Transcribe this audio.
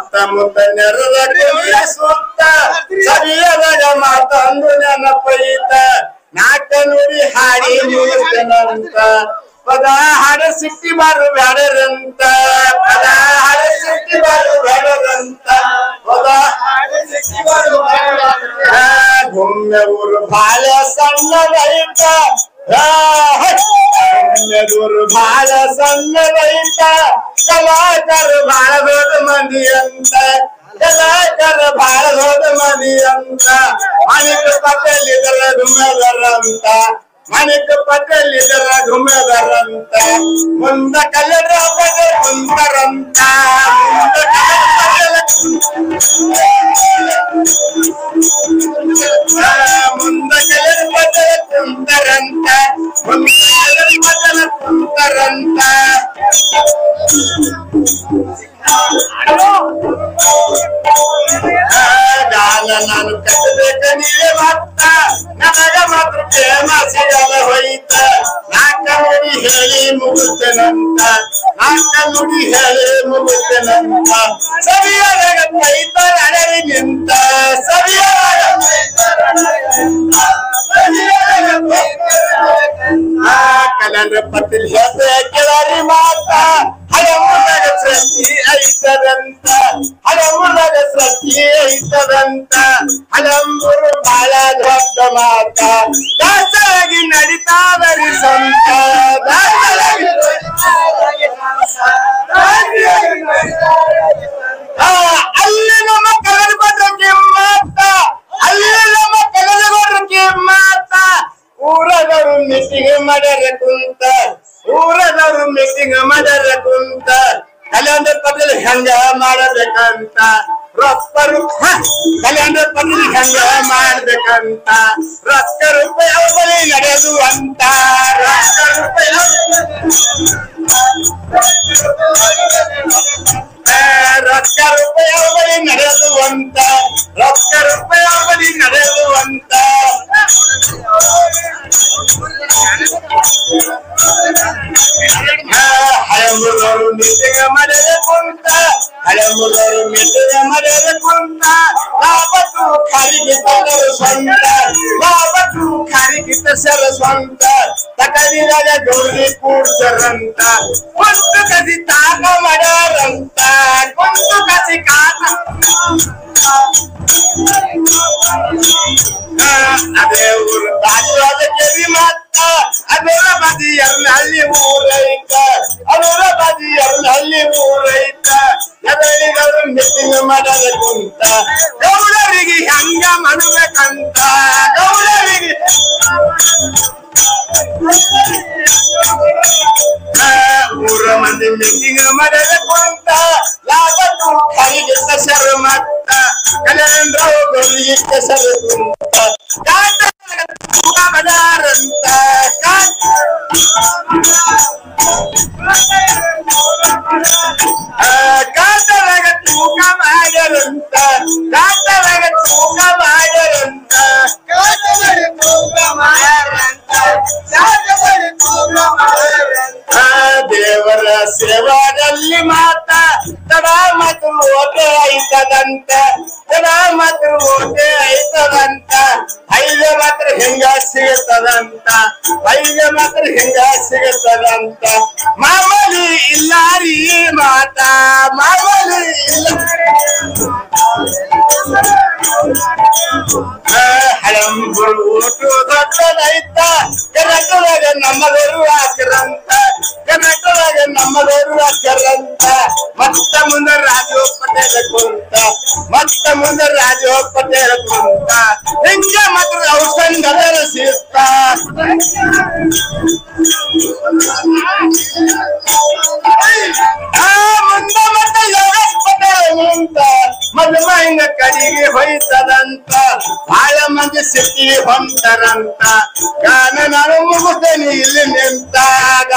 ಸುತ್ತ ಮುತ್ತ ನೆರಳ ಸುತ್ತ ಸರಿಯದಾಗ ಮಾತಂದು ನೆನಪೈತ ನಾಟ ನುಡಿ ಹಾಡಿ ಮುಗಿಸ್ತೇನಂತ ಪದ ಹಾಡ ಸಿಟ್ಟಿ ಬಾರು ಬ್ಯಾಡರಂತ ಪದ ಹಾಡ ಸಿಟ್ಟಿ ಬಾರು ಬ್ಯಾಡರಂತ ಪದ ಹಾಡ ಸಿಟ್ಟಿ ಬಾರು ಬ್ಯಾಡರಂತ ಗುಮ್ಮೆ ಊರು ಬಾಳ ಸಣ್ಣದೈತ ಗುಮ್ಮೆದೂರು ಬಾಳ ಸಣ್ಣದೈತ ಕಲಾಕಾರ ಬಾಳ ದೊಡ್ಡ ಮಂದಿ ಅಂತ ಕಲಾಕಾರ ಬಾಳ ದೊಡ್ಡ ಮಂದಿ ಅಂತ ಮಾಣಿಕ ಪಟೇಲ್ ಇದರ ಗುಮ್ಮೆದರಂತ ಮಾಣಿಕ ಪಟೇಲ್ ಇದರ ಗುಮ್ಮೆದರಂತ ಮುಂದ ಕಲ್ಲರ ಪಟೇಲ್ ಕುಂತರಂತ ಮುಂದ ಕಲ್ಲರ ಮುಂದ ಕಲ್ಲರ ಪಟೇಲ್ ಕುಂತರಂತ ಮುಂದ ಕಲ್ಲರ ಪಟೇಲ್ ಕುಂತರಂತ ನಾನು ಕಟ್ಟಬೇಕ ನೀವೇ ಮತ್ತ ನನಗ ಮಾತ್ರ ಪ್ರೇಮ ಸಿಗಲ್ಲ ಹೋಯ್ತ ನಾಕ ನುಡಿ ಹೇಳಿ ಮುಗಿಸ್ತೇನಂತ ನಾಕ ನುಡಿ ಹೇಳಿ ಮುಗಿಸ್ತೇನಂತ ಸವಿಯಾದಾಗ ಕೈತ ನಡೆವಿ ನಿಂತ ಸವಿಯಾದಾಗ ಕಲಂದ್ರ ಪತಿಲ್ ಹೇಳ್ತ ಕೇಳಾರಿ ಮಾತ ಹಳಮುದಾಗ ಸೃಷ್ಟಿ ಐತದಂತ ಹಳಮುದಾಗ ಸೃಷ್ಟಿ ಐತದಂತ ಹಳಂಬುರು ಬಾಳ ದೊಡ್ಡ ಮಾತ ದಾಸರಾಗಿ ನಡಿತಾವರಿ ಸಂತ ದಾಸರಾಗಿ ಅಲ್ಲಿ ನಮ್ಮ ಕಲರ್ ಬದ್ರಕ್ಕೆ ಮಾತ ಅಲ್ಲಿ ನಮ್ಮ ಕಲರ್ ಬದ್ರಕ್ಕೆ ಮಾತ ಊರದವರು ಮೀಟಿಂಗ್ ಮಾಡ್ಯಾರ ಕುಂತ ಊರದವರು ಮೀಟಿಂಗ್ ಮಾಡ್ಯಾರ ಕುಂತ ಕಲ್ಯಾಣ ಪಟೇಲ್ ಹೆಂಗ ಮಾಡಬೇಕಂತ ರೊಕ್ಕರು ಕಲ್ಯಾಣ ಪಟೇಲ್ ಹೆಂಗ ಮಾಡ್ಬೇಕಂತ ರೊಕ್ಕ ರೂಪಾಯಿ ಬಳಿ ನಡೆದು ಅಂತ ರೊಕ್ಕ ರೂಪಾಯಿ ಬಳಿ ನಡೆದು ಅಂತ ರೊಕ್ಕ ರೂಪಾಯಿ ಬಳಿ ನಡೆದು ಅಂತ ಹಳಮುರವರು ಮೀಟಿಂಗ್ ಮಾಡಿದ ಕುಂತ ಹಳಮುರವರು ಮೀಟಿಂಗ್ ಮಾಡಿದ ಕುಂತ ಲಾಭಕ್ಕೂ ಖಾರಿಗಿತ್ತರು ಸ್ವಂತ ಲಾಭಕ್ಕೂ ಖಾರಿಗಿತ್ತ ಸ್ವಂತ ತಕದಿರಾಗ ಗೌರಿ ಕೂಡ್ಸರಂತ ಕುಂತು ಕಸಿ ತಾಕ ಮಾಡ್ಯಾರಂತ ಕುಂತು ಕಸಿ ಕಾಟ ಅದೇ ಊರು ಬಾಜುವಾದ ಕೆರಿ ಮಾತ ಅದರ ಬದಿಯಲ್ಲಿ ಊರೈತ ಅದರ ಬದಿಯಲ್ಲಿ ಊರೈತ ಎದಳಿಗಳು ಮೀಟಿಂಗ್ ಮಾಡದ ಕುಂತ ಗೌಡರಿಗೆ ಹೆಂಗ ಮಾಡಬೇಕಂತ ಗೌಡರಿಗೆ ಊರ ಮಂದಿ ಮೀಟಿಂಗ್ ಮಾಡದ ಕುಂತ ಲಾಭಕ್ಕೂ ಖರೀದಿ ಸರ್ ಮತ್ತ ಕಲ್ಯಾಣ ಗೌರಿಗೆ ಸರ್ ಕುಂತ ಬದಾರಂತ ಕಾತರಾಗ ತೂಕ ಮಾಡ್ಯಾರಂತ ಕಾತರಾಗ ತೂಕ ಮಾಡ್ಯಾರಂತ ದೇವರ ಸೇವಾದಲ್ಲಿ ಮಾತ ತಡ ಮತ್ತು ಓಟೆ ಐತದಂತ ತಡ ಮತ್ತು ಓಟೆ ಐತದಂತ ಐದ ಮಾತ್ರ ಹಿಂಗ ಸಿಗುತ್ತದಂತ ಐದ ಮಾತ್ರ ಹಿಂಗ ಸಿಗುತ್ತದಂತ ಮಾಮೂಲಿ ಇಲ್ಲಾರಿ ಮಾತ ಮಾಮೂಲಿ ಇಲ್ಲ ಹಳಂಬುರು ಓಟು ದೊಡ್ಡದೈತ ಕರ್ನಾಟಕದಾಗ ನಮ್ಮದವರು ಹಾಕರಂತ ಕರ್ನಾಟಕದಾಗ ನಮ್ಮದವರು ಹಾಕರಂತ ಮತ್ತ ಮುಂದೆ ರಾಜು ಪಟೇಲ್ ಕುಂತ ಮತ್ತ ಮುಂದೆ ರಾಜು ಪಟೇಲ್ ಕುಂತ ಹಿಂಗ ಮಾತ್ರ ಔಷಧ ಸಿಗ್ತ ಮುಂದೆ ಮತ್ತೆ ಯೋಗೇಶ್ ಪಟೇಲ್ ನಿಂತ ಮದುಮ ಹಿಂಗ ಕಡಿಗೆ ಹೋಯ್ತದಂತ ಬಹಳ ಮಂದಿ ಸಿಟ್ಟಿ ಹೊಂಟರಂತ ಗಾನ ನಾನು ಮುಗಿಸ್ತೇನೆ ಇಲ್ಲಿ ನಿಂತಾಗ